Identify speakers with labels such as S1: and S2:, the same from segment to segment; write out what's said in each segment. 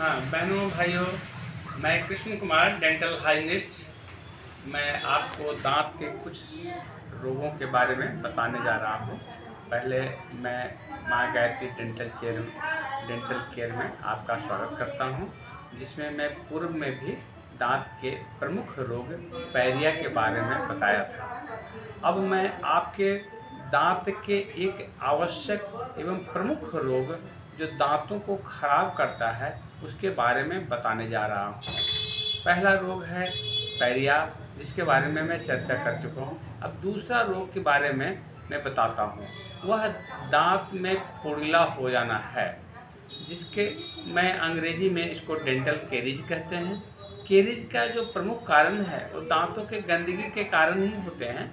S1: हाँ बहनों भाइयों, मैं कृष्ण कुमार डेंटल हाइजिनिस्ट। मैं आपको दांत के कुछ रोगों के बारे में बताने जा रहा हूँ। पहले मैं माँ गायत्री डेंटल केयर में आपका स्वागत करता हूँ, जिसमें मैं पूर्व में भी दांत के प्रमुख रोग पैरिया के बारे में बताया था। अब मैं आपके दांत के एक आवश्यक एवं प्रमुख रोग जो दांतों को खराब करता है उसके बारे में बताने जा रहा हूँ। पहला रोग है पैरिया, जिसके बारे में मैं चर्चा कर चुका हूँ। अब दूसरा रोग के बारे में मैं बताता हूँ, वह दांत में खोखला हो जाना है, जिसके मैं अंग्रेजी में इसको डेंटल कैरीज कहते हैं। कैरीज का जो प्रमुख कारण है वो दांतों के गंदगी के कारण ही होते हैं,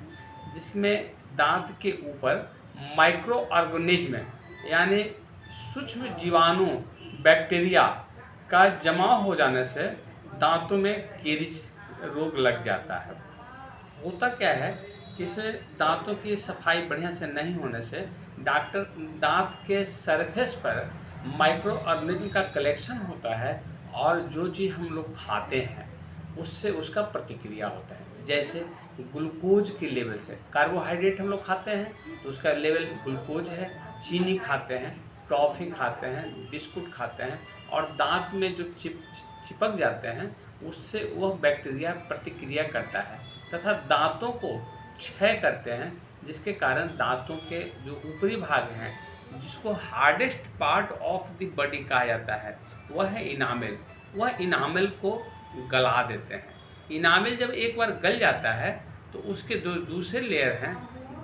S1: जिसमें दांत के ऊपर माइक्रो ऑर्गेनिज्म यानी सूक्ष्म जीवाणु बैक्टीरिया का जमा हो जाने से दांतों में कैरीज रोग लग जाता है। होता क्या है कि इससे दांतों की सफाई बढ़िया से नहीं होने से डॉक्टर दांत के सरफेस पर माइक्रो ऑर्गेनिज्म का कलेक्शन होता है, और जो चीज़ हम लोग खाते हैं उससे उसका प्रतिक्रिया होता है। जैसे ग्लूकोज के लेवल से, कार्बोहाइड्रेट हम लोग खाते हैं तो उसका लेवल ग्लूकोज है, चीनी खाते हैं, टॉफ़ी खाते हैं, बिस्कुट खाते हैं, और दांत में जो चिपक जाते हैं उससे वह बैक्टीरिया प्रतिक्रिया करता है तथा दांतों को क्षय करते हैं, जिसके कारण दांतों के जो ऊपरी भाग हैं, जिसको hardest part of the body कहा जाता है, वह है इनामेल। वह इनामेल को गला देते हैं। इनामेल जब एक बार गल जाता है तो उसके दूसरे लेयर हैं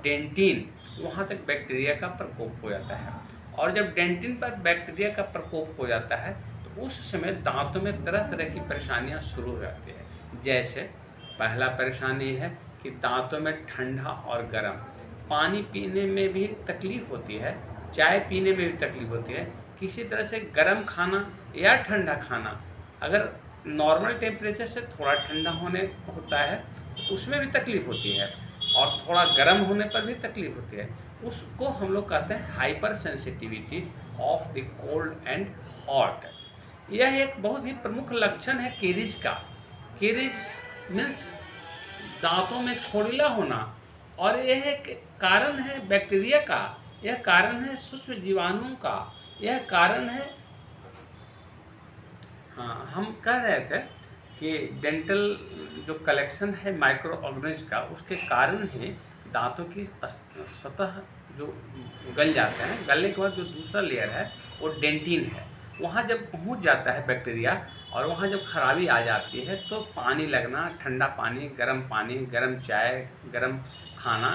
S1: डेंटिन, वहाँ तक बैक्टीरिया का प्रकोप हो जाता है। और जब डेंटिन पर बैक्टीरिया का प्रकोप हो जाता है तो उस समय दांतों में तरह तरह की परेशानियाँ शुरू हो जाती हैं। जैसे पहला परेशानी है कि दांतों में ठंडा और गर्म, पानी पीने में भी तकलीफ़ होती है, चाय पीने में भी तकलीफ़ होती है। किसी तरह से गर्म खाना या ठंडा खाना अगर नॉर्मल टेम्परेचर से थोड़ा ठंडा होने होता है तो उसमें भी तकलीफ़ होती है, और थोड़ा गर्म होने पर भी तकलीफ़ होती है। उसको हम लोग कहते हैं hyper sensitivity of the cold and hot. यह एक बहुत ही प्रमुख लक्षण है कैरीज का। कैरीज मीन्स दांतों में खोखला होना, और यह एक कारण है बैक्टीरिया का, यह कारण है सूक्ष्म जीवाणुओं का, यह कारण है। हाँ, हम कह रहे थे कि डेंटल जो कलेक्शन है माइक्रो ऑर्गेनिज्म का, उसके कारण ही दांतों की सतह जो गल जाते हैं, गलने के बाद जो दूसरा लेयर है वो डेंटिन है। वहाँ जब पहुँच जाता है बैक्टीरिया और वहाँ जब खराबी आ जाती है तो पानी लगना, ठंडा पानी, गर्म चाय, गर्म खाना,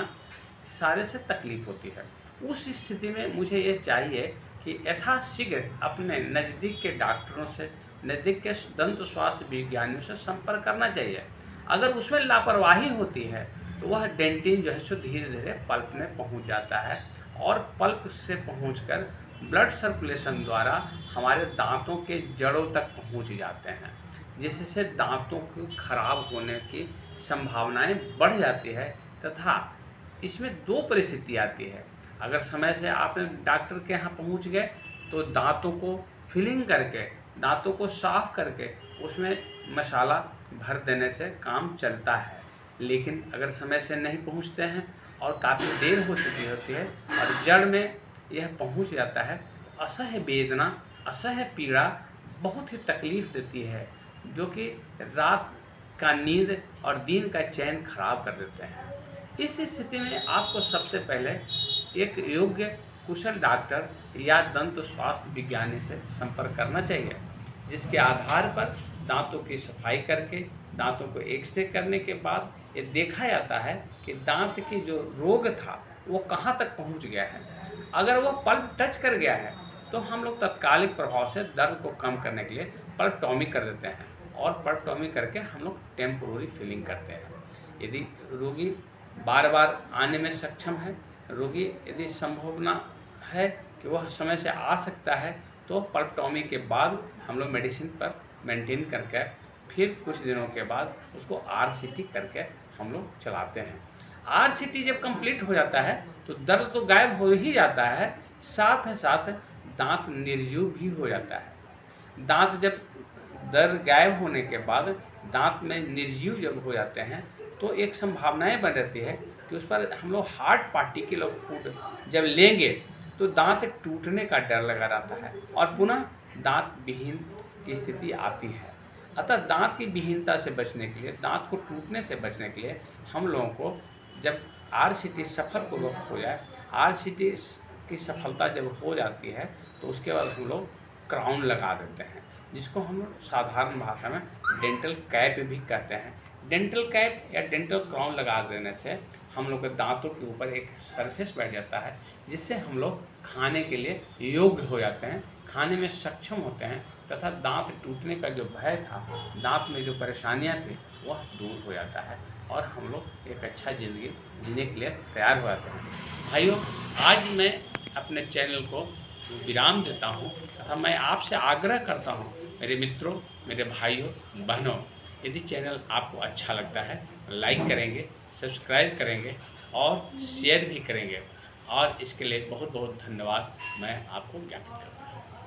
S1: सारे से तकलीफ़ होती है। उस स्थिति में मुझे ये चाहिए कि यथाशीघ्र अपने नज़दीक के डॉक्टरों से, नज़दीक के दंत स्वास्थ्य विज्ञानियों से संपर्क करना चाहिए। अगर उसमें लापरवाही होती है तो वह डेंटिन जो है सो धीरे धीरे पल्प में पहुंच जाता है, और पल्प से पहुंचकर ब्लड सर्कुलेशन द्वारा हमारे दांतों के जड़ों तक पहुंच जाते हैं, जिससे दांतों के खराब होने की संभावनाएं बढ़ जाती है। तथा इसमें दो परिस्थिति आती है। अगर समय से आपने डॉक्टर के यहाँ पहुँच गए तो दांतों को फिलिंग करके, दांतों को साफ करके उसमें मसाला भर देने से काम चलता है। लेकिन अगर समय से नहीं पहुँचते हैं और काफ़ी देर हो चुकी होती है और जड़ में यह पहुँच जाता है, असह्य वेदना, असह्य पीड़ा बहुत ही तकलीफ़ देती है, जो कि रात का नींद और दिन का चैन खराब कर देते हैं। इस स्थिति में आपको सबसे पहले एक योग्य कुशल डॉक्टर या दंत स्वास्थ्य विज्ञानी से संपर्क करना चाहिए, जिसके आधार पर दांतों की सफाई करके, दांतों को एक्सरे करने के बाद ये देखा जाता है कि दांत की जो रोग था वो कहाँ तक पहुँच गया है। अगर वो पल्प टच कर गया है तो हम लोग तत्कालिक प्रभाव से दर्द को कम करने के लिए पल्पटॉमी कर देते हैं, और पल्पटॉमी करके हम लोग टेम्पोररी फिलिंग करते हैं। यदि रोगी बार बार आने में सक्षम है, रोगी यदि संभावना है कि वह समय से आ सकता है, तो पल्पटॉमी के बाद हम लोग मेडिसिन पर मेंटेन करके फिर कुछ दिनों के बाद उसको आरसीटी करके हम लोग चलाते हैं। आरसीटी जब कंप्लीट हो जाता है तो दर्द तो गायब हो ही जाता है, साथ ही साथ दांत निर्जीव भी हो जाता है। दांत जब दर्द गायब होने के बाद दांत में निर्जीव जब हो जाते हैं तो एक संभावनाएं बन रहती है कि उस पर हम लोग हार्ड पार्टिकल ऑफ फूड जब लेंगे तो दांत टूटने का डर लगा रहता है और पुनः दांत विहीन की स्थिति आती है। अतः दांत की विहीनता से बचने के लिए, दांत को टूटने से बचने के लिए हम लोगों को जब RCT सफलपूर्वक हो जाए, RCT की सफलता जब हो जाती है तो उसके बाद हम लोग क्राउन लगा देते हैं, जिसको हम लोग साधारण भाषा में डेंटल कैप भी कहते हैं। डेंटल कैप या डेंटल क्राउन लगा देने से हम लोग के दांतों के ऊपर एक सरफेस बैठ जाता है, जिससे हम लोग खाने के लिए योग्य हो जाते हैं, खाने में सक्षम होते हैं तथा दांत टूटने का जो भय था, दांत में जो परेशानियां थी, वह दूर हो जाता है और हम लोग एक अच्छा ज़िंदगी जीने के लिए तैयार हो जाते हैं। भाइयों, आज मैं अपने चैनल को विराम देता हूँ तथा मैं आपसे आग्रह करता हूँ, मेरे मित्रों, मेरे भाइयों बहनों, यदि चैनल आपको अच्छा लगता है लाइक करेंगे, सब्सक्राइब करेंगे और शेयर भी करेंगे, और इसके लिए बहुत बहुत धन्यवाद मैं आपको ज्ञापित करता हूँ।